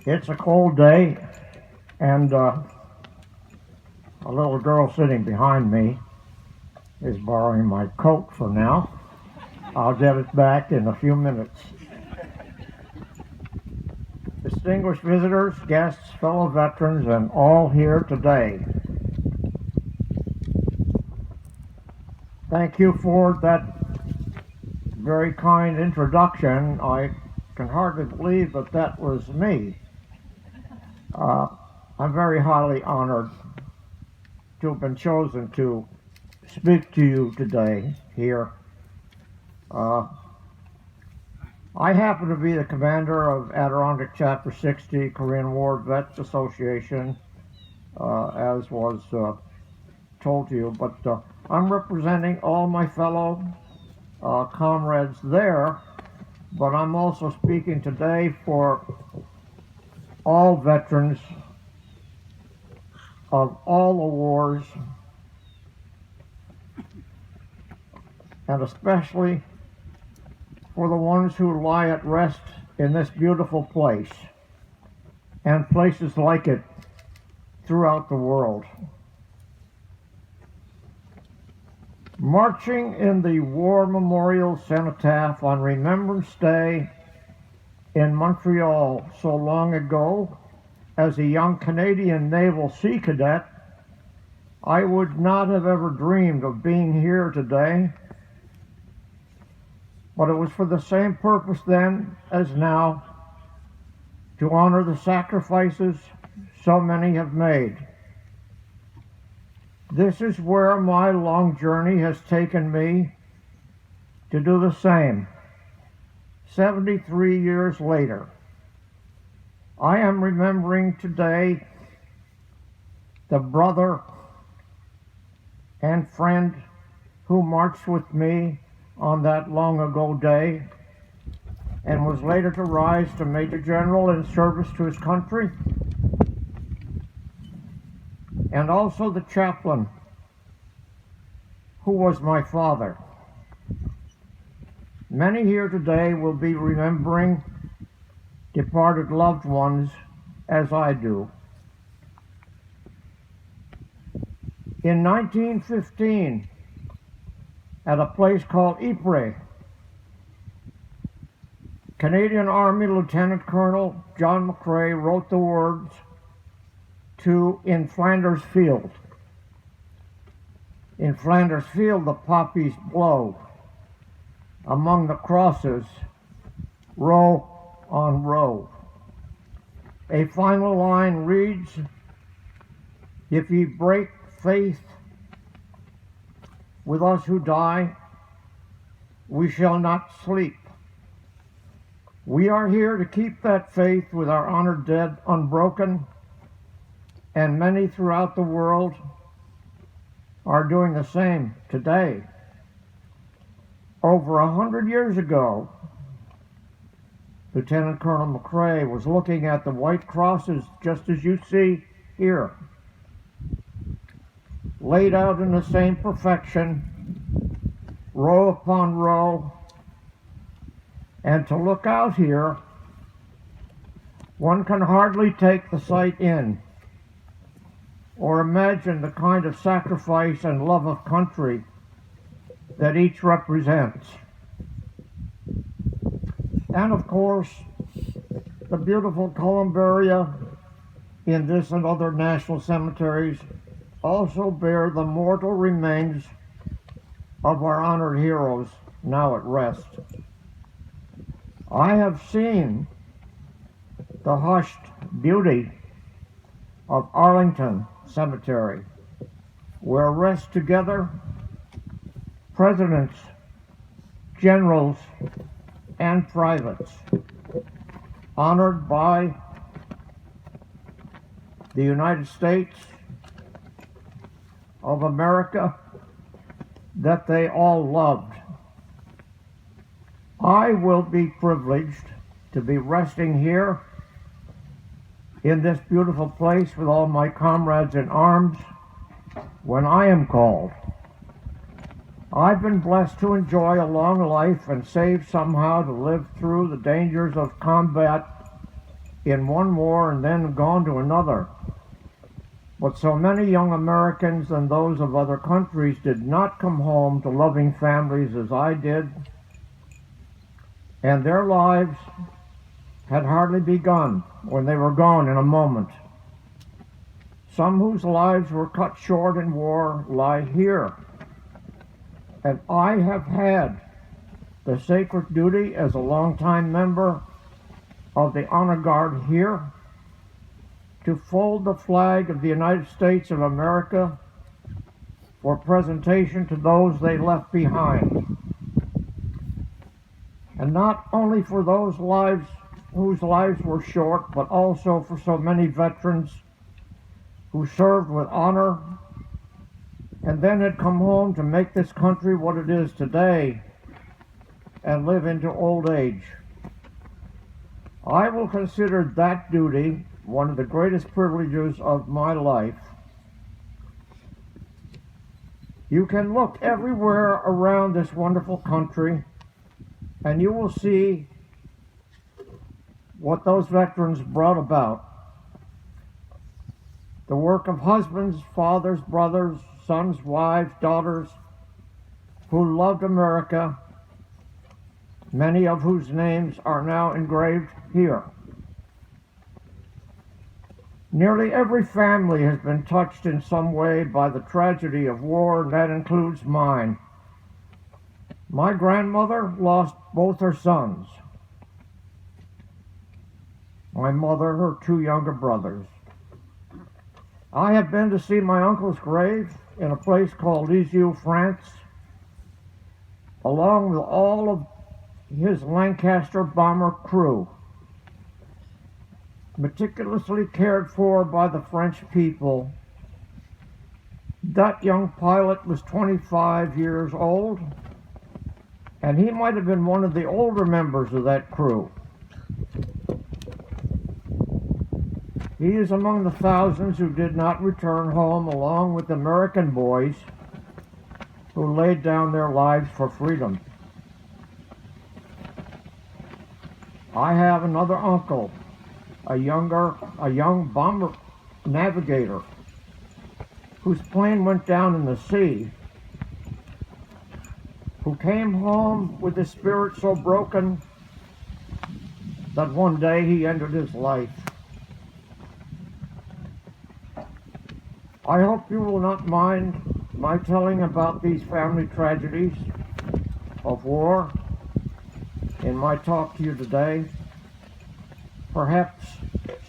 It's a cold day, and a little girl sitting behind me is borrowing my coat for now. I'll get it back in a few minutes. Distinguished visitors, guests, fellow veterans, and all here today, thank you for that very kind introduction. I can hardly believe that that was me. I'm very highly honored to have been chosen to speak to you today here. I happen to be the commander of Adirondack Chapter 60 Korean War Vets Association, as was told to you, but I'm representing all my fellow comrades there, but I'm also speaking today for all veterans of all the wars, and especially for the ones who lie at rest in this beautiful place and places like it throughout the world. Marching in the War Memorial Cenotaph on Remembrance Day in Montreal so long ago, as a young Canadian Naval Sea Cadet, I would not have ever dreamed of being here today, but it was for the same purpose then as now, to honor the sacrifices so many have made. This is where my long journey has taken me to do the same. 73 years later, I am remembering today the brother and friend who marched with me on that long ago day and was later to rise to Major General in service to his country, and also the chaplain who was my father. Many here today will be remembering departed loved ones as I do. In 1915, at a place called Ypres, Canadian Army Lieutenant Colonel John McCrae wrote the words to "In Flanders Field." In Flanders Field the poppies blow, among the crosses, row on row. A final line reads, "If ye break faith with us who die, we shall not sleep. We are here to keep that faith with our honored dead unbroken, and many throughout the world are doing the same today." Over 100 years ago, Lieutenant Colonel McCrae was looking at the white crosses just as you see here, laid out in the same perfection, row upon row, and to look out here, one can hardly take the sight in or imagine the kind of sacrifice and love of country that each represents. And of course, the beautiful columbaria in this and other national cemeteries also bear the mortal remains of our honored heroes now at rest. I have seen the hushed beauty of Arlington Cemetery, where rest together presidents, generals, and privates, honored by the United States of America that they all loved. I will be privileged to be resting here in this beautiful place with all my comrades in arms when I am called. I've been blessed to enjoy a long life and saved somehow to live through the dangers of combat in one war and then gone to another. But so many young Americans and those of other countries did not come home to loving families as I did, and their lives had hardly begun when they were gone in a moment. Some whose lives were cut short in war lie here, and I have had the sacred duty as a longtime member of the Honor Guard here to fold the flag of the United States of America for presentation to those they left behind. And not only for those lives whose lives were short, but also for so many veterans who served with honor and then had come home to make this country what it is today and live into old age. I will consider that duty one of the greatest privileges of my life. You can look everywhere around this wonderful country and you will see what those veterans brought about. The work of husbands, fathers, brothers, sons, wives, daughters, who loved America, many of whose names are now engraved here. Nearly every family has been touched in some way by the tragedy of war, and that includes mine. My grandmother lost both her sons. My mother, her two younger brothers. I have been to see my uncle's grave in a place called Lisieux, France, along with all of his Lancaster bomber crew, meticulously cared for by the French people. That young pilot was 25 years old, and he might have been one of the older members of that crew. He is among the thousands who did not return home, along with American boys who laid down their lives for freedom. I have another uncle, a young bomber navigator, whose plane went down in the sea, who came home with his spirit so broken that one day he ended his life. I hope you will not mind my telling about these family tragedies of war in my talk to you today. Perhaps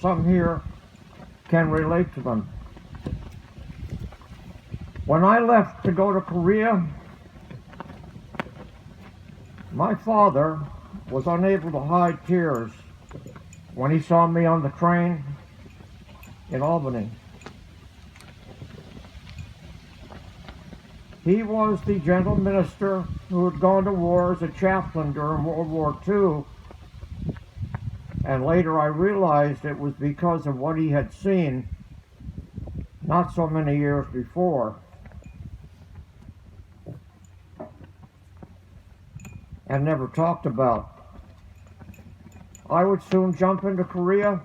some here can relate to them. When I left to go to Korea, my father was unable to hide tears when he saw me on the train in Albany. He was the gentle minister who had gone to war as a chaplain during World War II, and later I realized it was because of what he had seen not so many years before. And never talked about. I would soon jump into Korea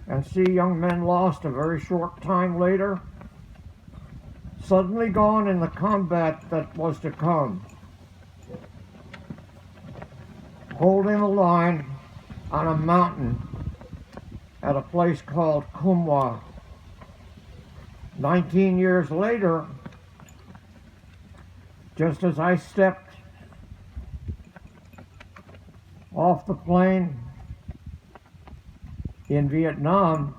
and see young men lost a very short time later, suddenly gone in the combat that was to come, holding the line on a mountain at a place called Kumwa. 19 years later, just as I stepped off the plane in Vietnam,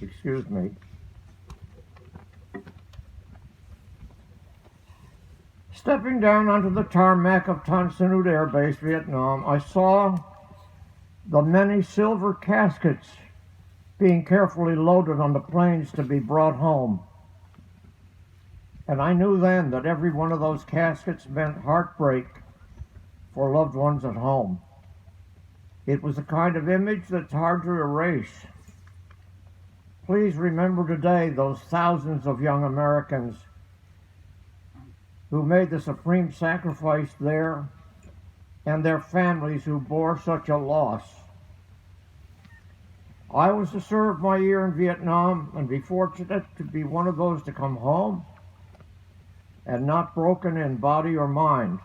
excuse me, stepping down onto the tarmac of Tan Son Nhut Air Base, Vietnam, I saw the many silver caskets being carefully loaded on the planes to be brought home. And I knew then that every one of those caskets meant heartbreak for loved ones at home. It was a kind of image that's hard to erase. Please remember today those thousands of young Americans who made the supreme sacrifice there and their families who bore such a loss. I was to serve my year in Vietnam and be fortunate to be one of those to come home and not broken in body or mind.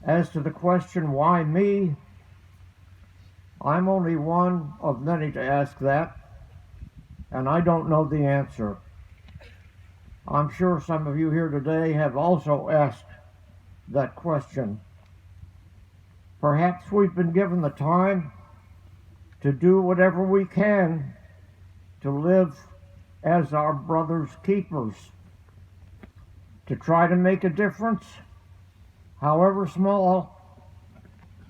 As to the question, why me? I'm only one of many to ask that, and I don't know the answer. I'm sure some of you here today have also asked that question. Perhaps we've been given the time to do whatever we can to live as our brother's keepers, to try to make a difference, however small,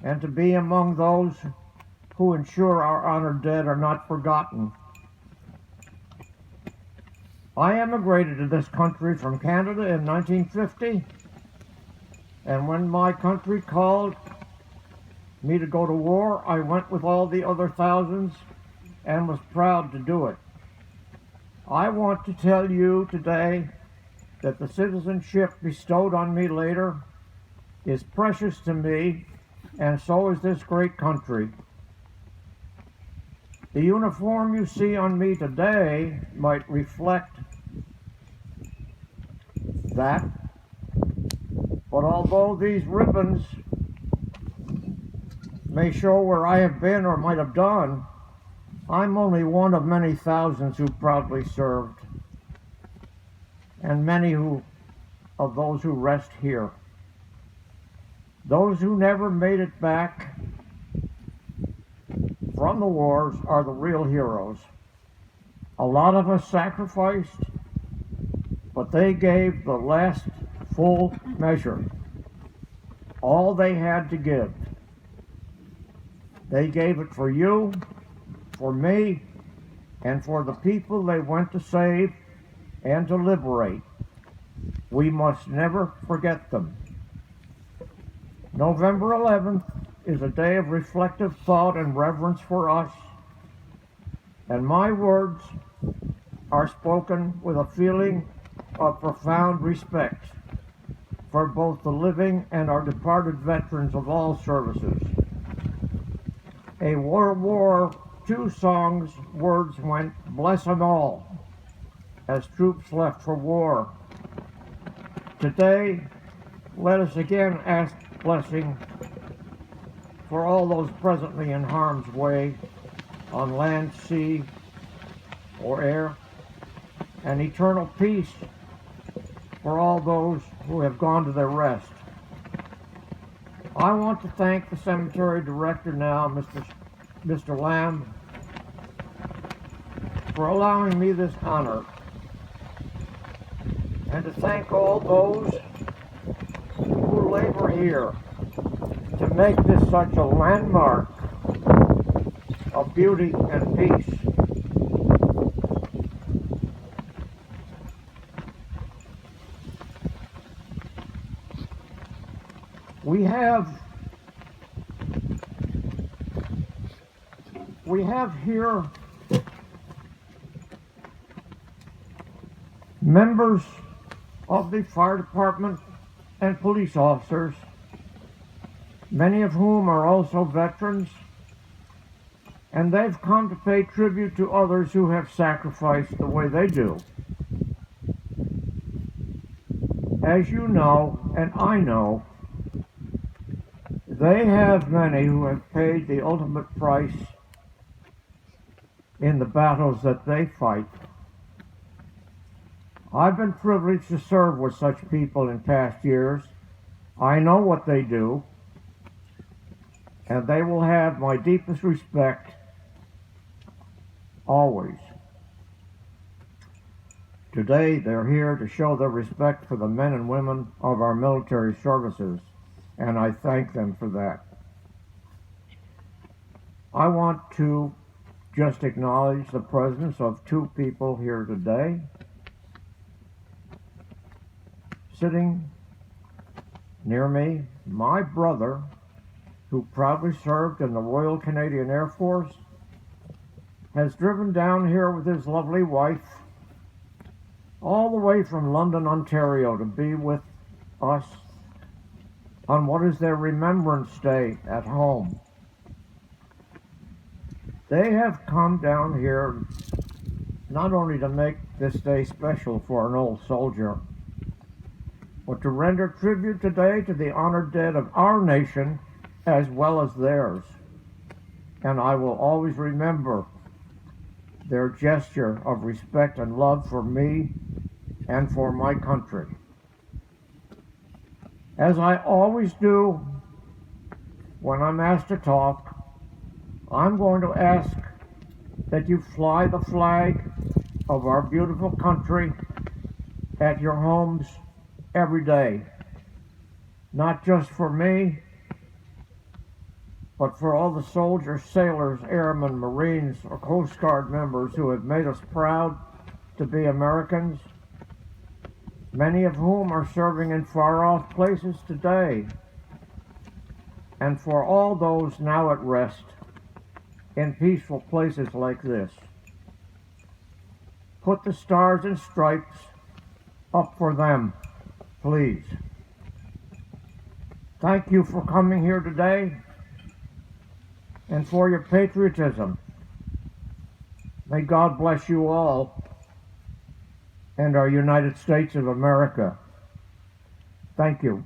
and to be among those who ensure our honored dead are not forgotten. I emigrated to this country from Canada in 1950, and when my country called me to go to war, I went with all the other thousands and was proud to do it. I want to tell you today that the citizenship bestowed on me later is precious to me, and so is this great country. The uniform you see on me today might reflect that, but although these ribbons may show where I have been or might have done, I'm only one of many thousands who proudly served, and many of those who rest here. Those who never made it back from the wars are the real heroes. A lot of us sacrificed, but they gave the last full measure, all they had to give. They gave it for you, for me, and for the people they went to save and to liberate. We must never forget them. November 11th is a day of reflective thought and reverence for us, and my words are spoken with a feeling of profound respect for both the living and our departed veterans of all services. A World War II song's words went, "Bless 'em all," as troops left for war. Today, let us again ask blessing for all those presently in harm's way on land, sea, or air, and eternal peace for all those who have gone to their rest. I want to thank the cemetery director now, Mr. Lamb, for allowing me this honor, and to thank all those who labor here to make this such a landmark of beauty and peace. We have here members of the fire department and police officers, many of whom are also veterans, and they've come to pay tribute to others who have sacrificed the way they do. As you know, and I know, they have many who have paid the ultimate price in the battles that they fight. I've been privileged to serve with such people in past years. I know what they do, and they will have my deepest respect always. Today, they're here to show their respect for the men and women of our military services, and I thank them for that. I want to just acknowledge the presence of two people here today. Sitting near me, my brother, who proudly served in the Royal Canadian Air Force, has driven down here with his lovely wife all the way from London, Ontario, to be with us on what is their Remembrance Day at home. They have come down here not only to make this day special for an old soldier, but to render tribute today to the honored dead of our nation as well as theirs. And I will always remember their gesture of respect and love for me and for my country. As I always do when I'm asked to talk, I'm going to ask that you fly the flag of our beautiful country at your homes every day, not just for me, but for all the soldiers, sailors, airmen, Marines, or Coast Guard members who have made us proud to be Americans, many of whom are serving in far-off places today, and for all those now at rest in peaceful places like this. Put the stars and stripes up for them, please. Thank you for coming here today and for your patriotism. May God bless you all and our United States of America. Thank you.